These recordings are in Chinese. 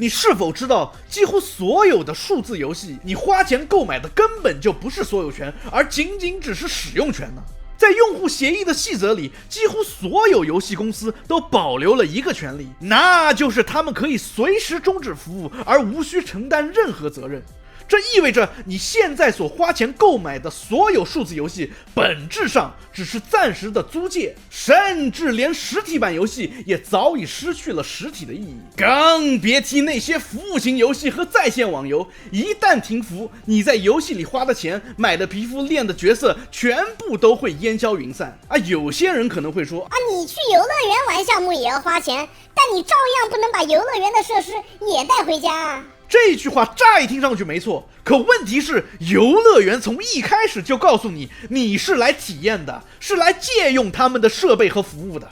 你是否知道，几乎所有的数字游戏，你花钱购买的根本就不是所有权，而仅仅只是使用权呢？在用户协议的细则里，几乎所有游戏公司都保留了一个权利，那就是他们可以随时终止服务，而无需承担任何责任。这意味着你现在所花钱购买的所有数字游戏，本质上只是暂时的租借，甚至连实体版游戏也早已失去了实体的意义。更别提那些服务型游戏和在线网游，一旦停服，你在游戏里花的钱、买的皮肤、练的角色，全部都会烟消云散。有些人可能会说你去游乐园玩项目也要花钱，但你照样不能把游乐园的设施也带回家啊。这句话乍一听上去没错，可问题是游乐园从一开始就告诉你，你是来体验的，是来借用他们的设备和服务的，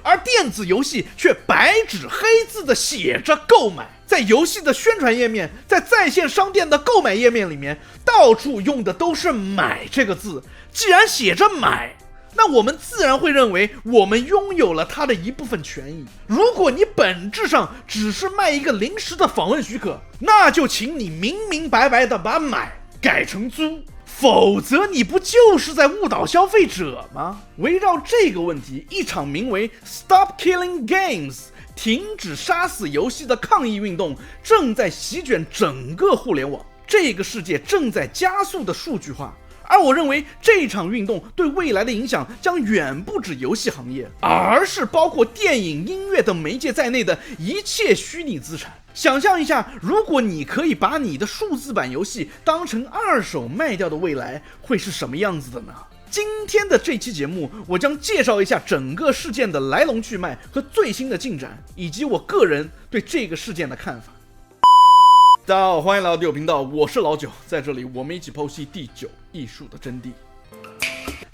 而电子游戏却白纸黑字的写着购买，在游戏的宣传页面，在线商店的购买页面里面，到处用的都是买这个字。既然写着买，那我们自然会认为我们拥有了它的一部分权益。如果你本质上只是卖一个临时的访问许可，那就请你明明白白的把买改成租，否则你不就是在误导消费者吗？围绕这个问题，一场名为 Stop Killing Games 停止杀死游戏的抗议运动正在席卷整个互联网，这个世界正在加速的数据化。而我认为这场运动对未来的影响将远不止游戏行业，而是包括电影、音乐等媒介在内的一切虚拟资产。想象一下，如果你可以把你的数字版游戏当成二手卖掉的未来，会是什么样子的呢？今天的这期节目，我将介绍一下整个事件的来龙去脉和最新的进展，以及我个人对这个事件的看法。大家好，欢迎来到第九频道，我是老九，在这里我们一起剖析第九艺术的真谛。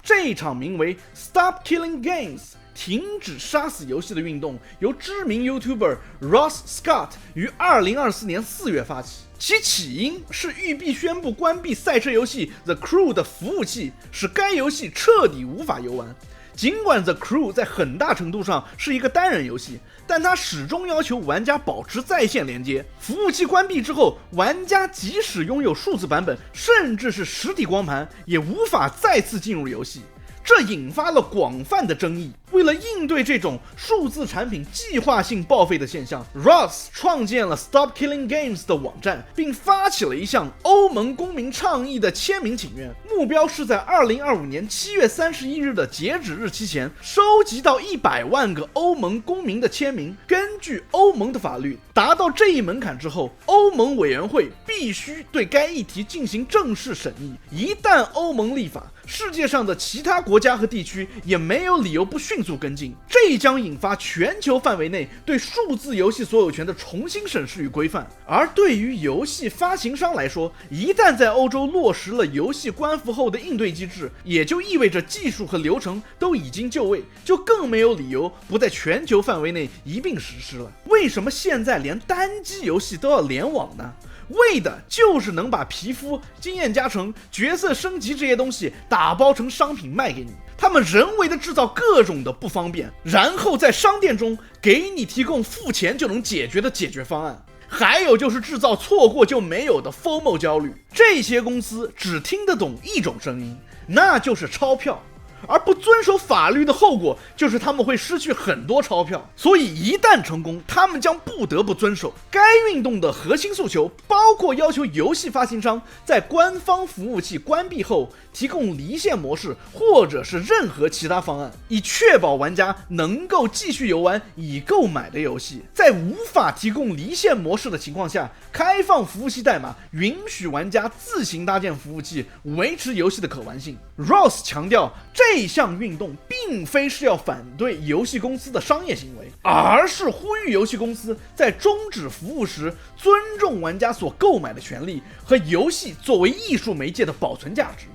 这场名为 Stop Killing Games 停止杀死游戏的运动，由知名 YouTuber Ross Scott 于2024年4月发起。其起因是育碧宣布关闭赛车游戏 The Crew 的服务器，使该游戏彻底无法游玩。尽管 The Crew 在很大程度上是一个单人游戏，但它始终要求玩家保持在线连接。服务器关闭之后，玩家即使拥有数字版本，甚至是实体光盘，也无法再次进入游戏。这引发了广泛的争议。为了应对这种数字产品计划性报废的现象， Ross 创建了 Stop Killing Games 的网站，并发起了一项欧盟公民倡议的签名请愿，目标是在2025年7月31日的截止日期前收集到100万个欧盟公民的签名。根据欧盟的法律，达到这一门槛之后，欧盟委员会必须对该议题进行正式审议。一旦欧盟立法，世界上的其他国家和地区也没有理由不迅速跟进，这将引发全球范围内对数字游戏所有权的重新审视与规范。而对于游戏发行商来说，一旦在欧洲落实了游戏关服后的应对机制，也就意味着技术和流程都已经就位，就更没有理由不在全球范围内一并实施了。为什么现在连单机游戏都要联网呢？为的就是能把皮肤、经验加成、角色升级这些东西打包成商品卖给你。他们人为的制造各种的不方便，然后在商店中给你提供付钱就能解决的解决方案。还有就是制造错过就没有的 FOMO 焦虑。这些公司只听得懂一种声音，那就是钞票。而不遵守法律的后果就是他们会失去很多钞票，所以一旦成功，他们将不得不遵守该运动的核心诉求，包括要求游戏发行商在官方服务器关闭后提供离线模式，或者是任何其他方案，以确保玩家能够继续游玩已购买的游戏。在无法提供离线模式的情况下，开放服务器代码，允许玩家自行搭建服务器，维持游戏的可玩性。Ross 强调，这项运动并非是要反对游戏公司的商业行为，而是呼吁游戏公司在终止服务时尊重玩家所购买的权利和游戏作为艺术媒介的保存价值。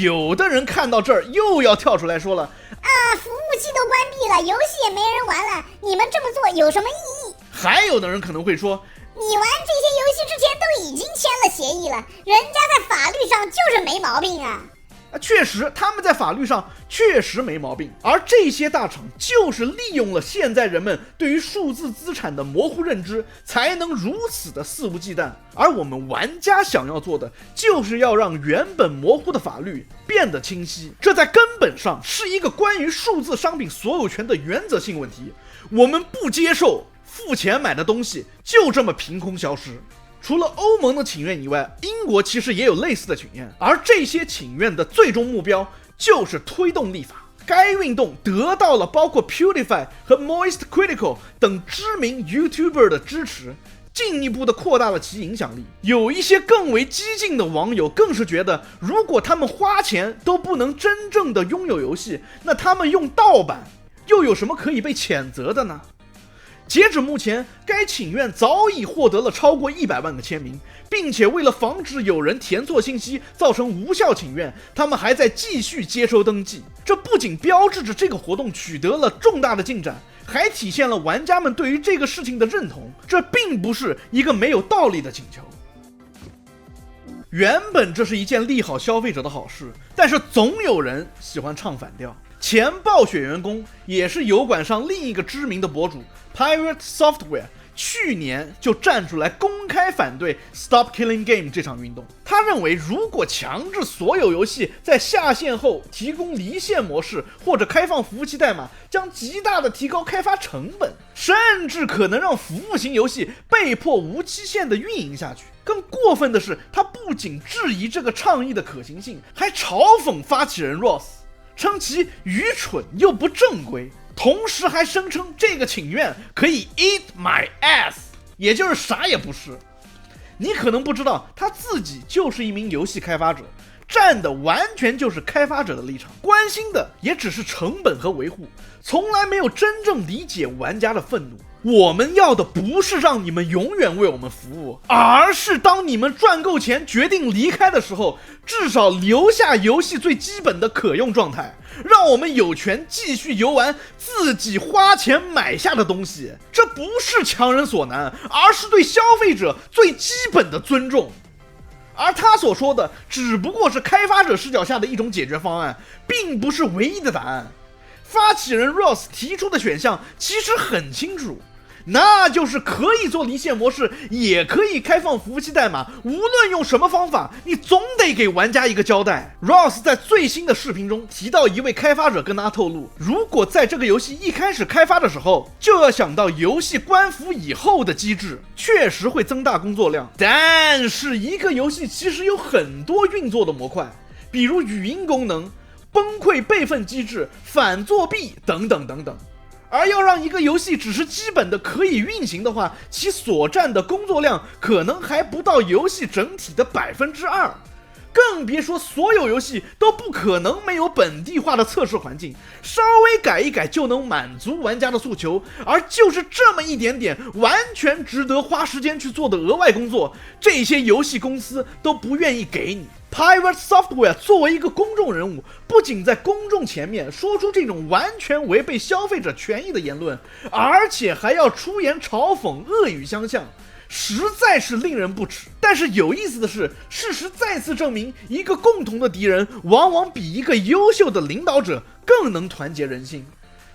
有的人看到这儿又要跳出来说了，服务器都关闭了，游戏也没人玩了，你们这么做有什么意义？还有的人可能会说，你玩这些游戏之前都已经签了协议了，人家在法律上就是没毛病啊。确实他们在法律上确实没毛病，而这些大厂就是利用了现在人们对于数字资产的模糊认知，才能如此的肆无忌惮。而我们玩家想要做的，就是要让原本模糊的法律变得清晰，这在根本上是一个关于数字商品所有权的原则性问题。我们不接受付钱买的东西就这么凭空消失。除了欧盟的请愿以外，英国其实也有类似的请愿，而这些请愿的最终目标就是推动立法。该运动得到了包括 PewDiePie 和 Moist Critical 等知名 YouTuber 的支持，进一步的扩大了其影响力。有一些更为激进的网友更是觉得，如果他们花钱都不能真正的拥有游戏，那他们用盗版又有什么可以被谴责的呢？截止目前，该请愿早已获得了超过100万个签名，并且为了防止有人填错信息造成无效请愿，他们还在继续接收登记。这不仅标志着这个活动取得了重大的进展，还体现了玩家们对于这个事情的认同。这并不是一个没有道理的请求。原本这是一件利好消费者的好事，但是总有人喜欢唱反调。前暴雪员工，也是油管上另一个知名的博主 Pirate Software， 去年就站出来公开反对 Stop Killing Game 这场运动。他认为，如果强制所有游戏在下线后提供离线模式或者开放服务器代码，将极大的提高开发成本，甚至可能让服务型游戏被迫无期限的运营下去。更过分的是，他不仅质疑这个倡议的可行性，还嘲讽发起人 Ross，称其愚蠢又不正规，同时还声称这个请愿可以 eat my ass， 也就是啥也不是。你可能不知道，他自己就是一名游戏开发者，站的完全就是开发者的立场，关心的也只是成本和维护，从来没有真正理解玩家的愤怒。我们要的不是让你们永远为我们服务，而是当你们赚够钱决定离开的时候，至少留下游戏最基本的可用状态，让我们有权继续游玩自己花钱买下的东西。这不是强人所难，而是对消费者最基本的尊重。而他所说的只不过是开发者视角下的一种解决方案，并不是唯一的答案。发起人 Ross 提出的选项其实很清楚，那就是可以做离线模式，也可以开放服务器代码，无论用什么方法，你总得给玩家一个交代。 Ross 在最新的视频中提到，一位开发者跟他透露，如果在这个游戏一开始开发的时候就要想到游戏关服以后的机制，确实会增大工作量。但是一个游戏其实有很多运作的模块，比如语音功能、崩溃备份机制、反作弊等等等等。而要让一个游戏只是基本的可以运行的话，其所占的工作量可能还不到游戏整体的2%，更别说所有游戏都不可能没有本地化的测试环境，稍微改一改就能满足玩家的诉求。而就是这么一点点完全值得花时间去做的额外工作，这些游戏公司都不愿意给你。Pirate Software 作为一个公众人物，不仅在公众前面说出这种完全违背消费者权益的言论，而且还要出言嘲讽、恶语相向，实在是令人不齿。但是有意思的是，事实再次证明，一个共同的敌人往往比一个优秀的领导者更能团结人心。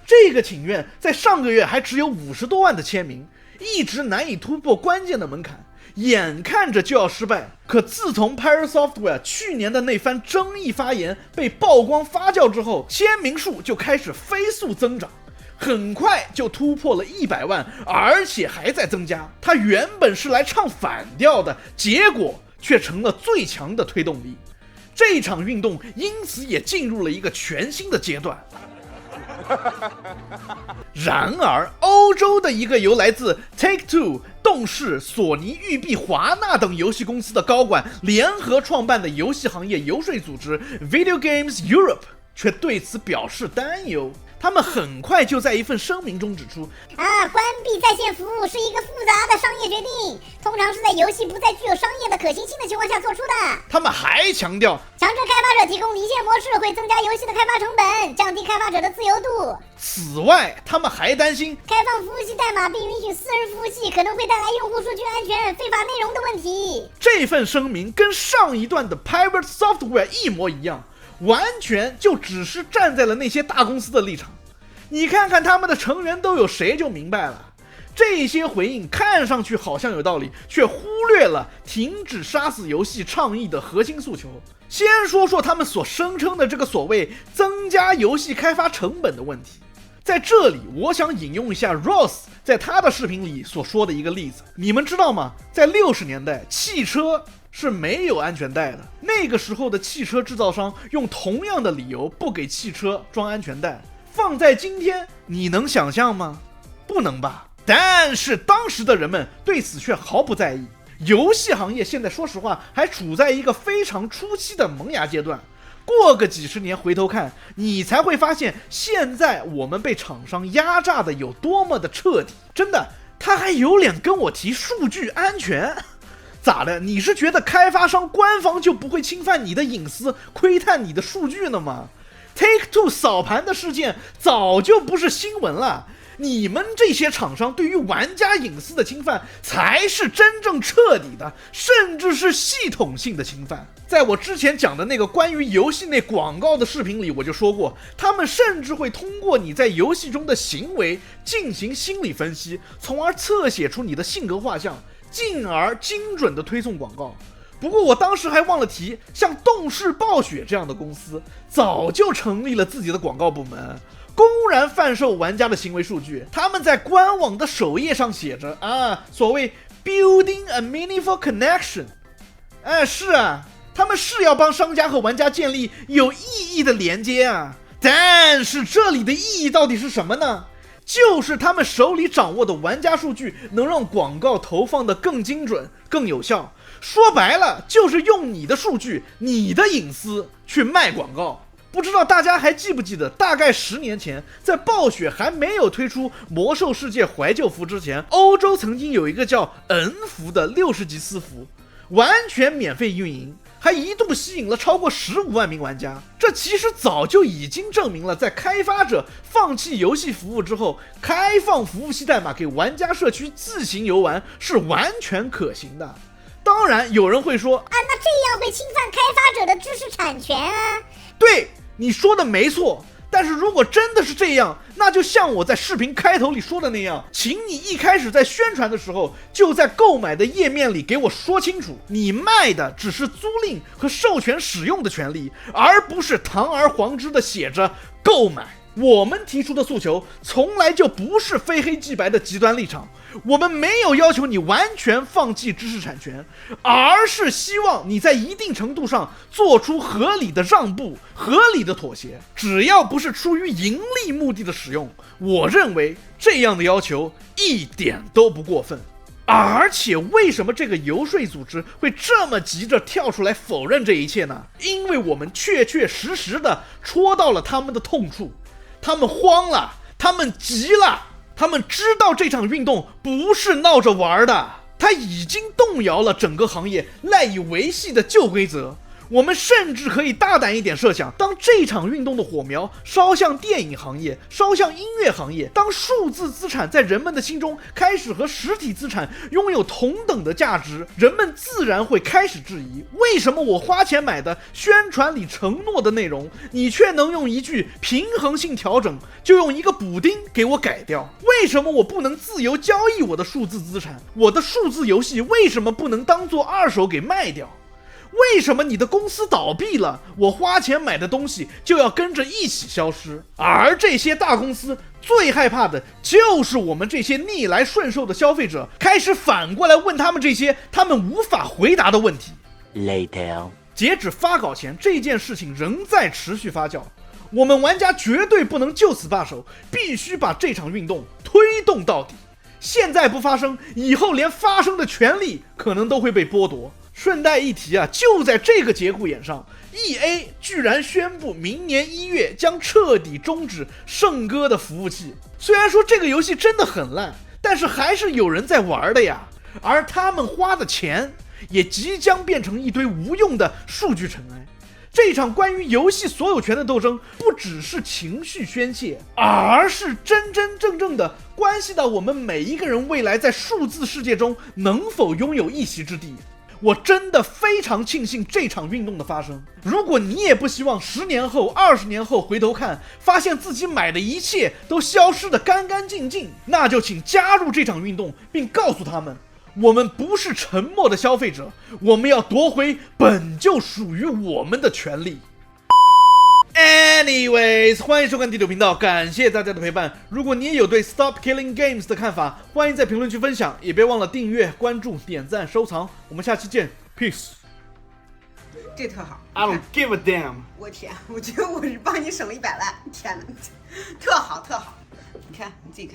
这个请愿在上个月还只有50多万的签名，一直难以突破关键的门槛，眼看着就要失败。可自从 Pirate Software 去年的那番争议发言被曝光发酵之后，签名数就开始飞速增长，很快就突破了100万，而且还在增加。他原本是来唱反调的，结果却成了最强的推动力。这场运动因此也进入了一个全新的阶段。然而，欧洲的一个由来自 Take-Two、动视、索尼、育碧、华纳等游戏公司的高管联合创办的游戏行业游说组织 Video Games Europe 却对此表示担忧。他们很快就在一份声明中指出，关闭在线服务是一个复杂的商业决定，通常是在游戏不再具有商业的可行性的情况下做出的。他们还强调，强制开发者提供离线模式会增加游戏的开发成本，降低开发者的自由度。此外，他们还担心开放服务器代码并允许私人服务器可能会带来用户数据安全、非法内容的问题。这份声明跟上一段的 Pirate Software 一模一样，完全就只是站在了那些大公司的立场。你看看他们的成员都有谁就明白了。这些回应看上去好像有道理，却忽略了停止杀死游戏倡议的核心诉求。先说说他们所声称的这个所谓增加游戏开发成本的问题。在这里我想引用一下 Ross 在他的视频里所说的一个例子。你们知道吗？在60年代，汽车是没有安全带的。那个时候的汽车制造商用同样的理由不给汽车装安全带。放在今天，你能想象吗？不能吧。但是当时的人们对此却毫不在意。游戏行业现在说实话还处在一个非常初期的萌芽阶段，过个几十年回头看，你才会发现现在我们被厂商压榨的有多么的彻底。真的，他还有脸跟我提数据安全？咋的？你是觉得开发商官方就不会侵犯你的隐私，窥探你的数据了吗？ Take-Two 扫盘的事件早就不是新闻了，你们这些厂商对于玩家隐私的侵犯才是真正彻底的，甚至是系统性的侵犯。在我之前讲的那个关于游戏内广告的视频里，我就说过，他们甚至会通过你在游戏中的行为进行心理分析，从而侧写出你的性格画像，进而精准的推送广告。不过我当时还忘了提，像动视暴雪这样的公司早就成立了自己的广告部门，公然贩售玩家的行为数据。他们在官网的首页上写着所谓 building a meaningful connection。 是啊，他们是要帮商家和玩家建立有意义的连接啊。但是这里的意义到底是什么呢？就是他们手里掌握的玩家数据能让广告投放的更精准更有效。说白了，就是用你的数据、你的隐私去卖广告。不知道大家还记不记得，大概10年前，在暴雪还没有推出魔兽世界怀旧服之前，欧洲曾经有一个叫 N 服的60级私服，完全免费运营，还一度吸引了超过15万名玩家。这其实早就已经证明了，在开发者放弃游戏服务之后，开放服务器代码给玩家社区自行游玩是完全可行的。当然有人会说那这样会侵犯开发者的知识产权啊。对，你说的没错，但是如果真的是这样，那就像我在视频开头里说的那样，请你一开始在宣传的时候，就在购买的页面里给我说清楚，你卖的只是租赁和授权使用的权利，而不是堂而皇之的写着购买。我们提出的诉求从来就不是非黑即白的极端立场，我们没有要求你完全放弃知识产权，而是希望你在一定程度上做出合理的让步、合理的妥协。只要不是出于盈利目的的使用，我认为这样的要求一点都不过分。而且为什么这个游说组织会这么急着跳出来否认这一切呢？因为我们确确实实的戳到了他们的痛处。他们慌了，他们急了，他们知道这场运动不是闹着玩的，它已经动摇了整个行业赖以维系的旧规则。我们甚至可以大胆一点设想，当这场运动的火苗烧向电影行业，烧向音乐行业，当数字资产在人们的心中开始和实体资产拥有同等的价值，人们自然会开始质疑，为什么我花钱买的宣传里承诺的内容，你却能用一句平衡性调整就用一个补丁给我改掉？为什么我不能自由交易我的数字资产？我的数字游戏为什么不能当做二手给卖掉？为什么你的公司倒闭了，我花钱买的东西就要跟着一起消失？而这些大公司最害怕的就是我们这些逆来顺受的消费者开始反过来问他们这些他们无法回答的问题。 Later， 截止发稿前，这件事情仍在持续发酵，我们玩家绝对不能就此罢手，必须把这场运动推动到底。现在不发生，以后连发生的权利可能都会被剥夺。顺带一提就在这个节骨眼上， EA 居然宣布明年1月将彻底终止圣歌的服务器。虽然说这个游戏真的很烂，但是还是有人在玩的呀，而他们花的钱也即将变成一堆无用的数据尘埃。这场关于游戏所有权的斗争不只是情绪宣泄，而是真真正正的关系到我们每一个人未来在数字世界中能否拥有一席之地。我真的非常庆幸这场运动的发生。如果你也不希望10年后、20年后回头看，发现自己买的一切都消失得干干净净，那就请加入这场运动，并告诉他们，我们不是沉默的消费者，我们要夺回本就属于我们的权利。Anyways， 欢迎收看第9频道，感谢大家的陪伴。如果你也有对 Stop Killing Games 的看法，欢迎在评论区分享，也别忘了订阅、关注、点赞、收藏。我们下期见 ，Peace。这特好 I don't give a damn。我天，我觉得我是帮你省了100万，天哪，特好特好，你看你自己看。